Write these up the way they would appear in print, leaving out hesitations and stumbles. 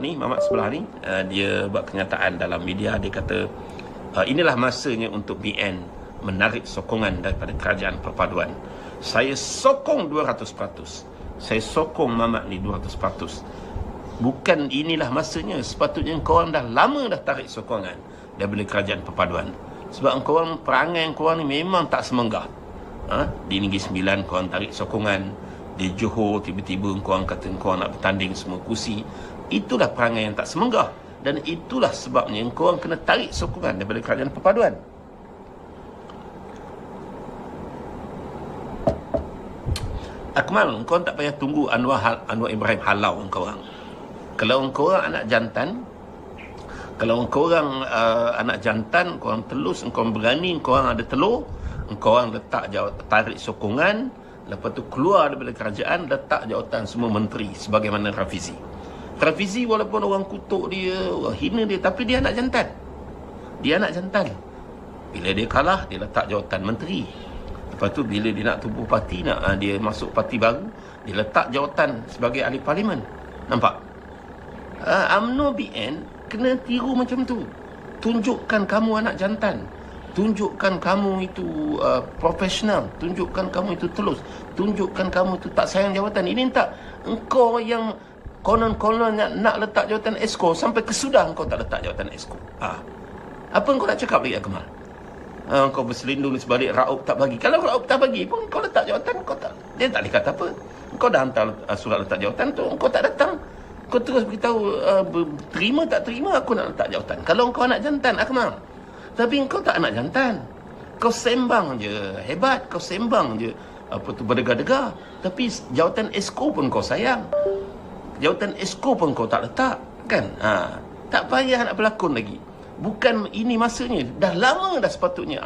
ni, Mamat sebelah ni, dia buat kenyataan dalam media. Dia kata inilah masanya untuk BN menarik sokongan daripada kerajaan perpaduan. Saya sokong 200%. Saya sokong Mamat ni 200%. Bukan inilah masanya. Sepatutnya korang dah lama dah tarik sokongan daripada kerajaan perpaduan. Sebab korang, perangai korang ni memang tak semenggah. Di Negeri Sembilan korang tarik sokongan. Di Johor tiba-tiba korang kata korang nak bertanding semua kursi. Itulah perangai yang tak semenggah. Dan itulah sebabnya korang kena tarik sokongan daripada kerajaan perpaduan. Akmal, korang tak payah tunggu Anwar Ibrahim halau korang. Kalau korang anak jantan, anak jantan, korang telus, korang berani, korang ada telur, korang letak tarik sokongan, lepas tu keluar daripada kerajaan, letak jawatan semua menteri sebagaimana Rafizi. Rafizi walaupun orang kutuk dia, orang hina dia, tapi dia anak jantan. Bila dia kalah, dia letak jawatan menteri. Lepas tu bila dia nak tubuh parti, dia masuk parti baru, dia letak jawatan sebagai ahli parlimen. Nampak? UMNO BN kena tiru macam tu. Tunjukkan kamu anak jantan. Tunjukkan kamu itu profesional. Tunjukkan kamu itu tulus. Tunjukkan kamu itu tak sayang jawatan. Ini tak. Engkau yang konon-konon nak letak jawatan esko, sampai kesudah engkau tak letak jawatan esko. Apa engkau nak cakap lagi, Akmal? Kau berselindung di sebalik Raub tak bagi. Kalau Raub tak bagi pun kau letak jawatan, kau tak, dia tak boleh kata apa. Kau dah hantar surat letak jawatan tu, kau tak datang, kau terus beritahu terima tak terima aku nak letak jawatan. Kalau kau anak jantan, Akmal. Tapi kau tak anak jantan. Kau sembang je hebat, kau sembang je berdegar-degar. Tapi jawatan esko pun kau sayang. Jawatan esko pun kau tak letak, kan? Tak payah nak berlakon lagi. Bukan ini masanya. Dah lama dah sepatutnya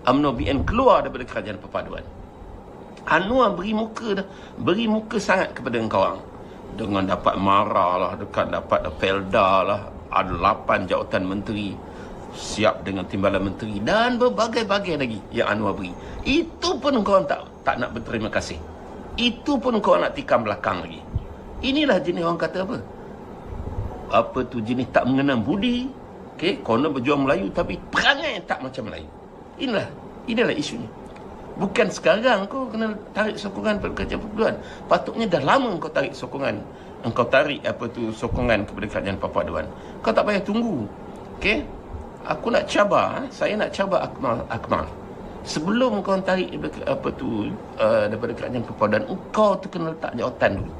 UMNO BN keluar daripada kerajaan perpaduan. Anwar beri muka sangat kepada korang. Dengan dapat marah lah, dapat Felda lah, ada 8 jawatan menteri, siap dengan timbalan menteri, dan berbagai-bagai lagi yang Anwar beri. Itu pun korang tak nak berterima kasih. Itu pun korang nak tikam belakang lagi. Inilah jenis orang kata apa? Apa tu jenis tak mengenal budi. Okey, konon berjuang Melayu tapi perangai tak macam Melayu. Inilah isunya. Bukan sekarang kau kena tarik sokongan pada kerajaan perpaduan. Patutnya dah lama kau tarik sokongan. Engkau tarik sokongan kepada kerajaan perpaduan. Kau tak payah tunggu. Okey? Aku nak cabar, saya nak cabar Akmal. Sebelum kau tarik daripada kerajaan perpaduan, kau tu kena letak jawatan dulu.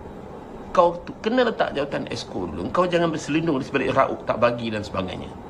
Kau tu kena letak jawatan esko dulu. Kau jangan berselindung di sebalik Raub tak bagi dan sebagainya.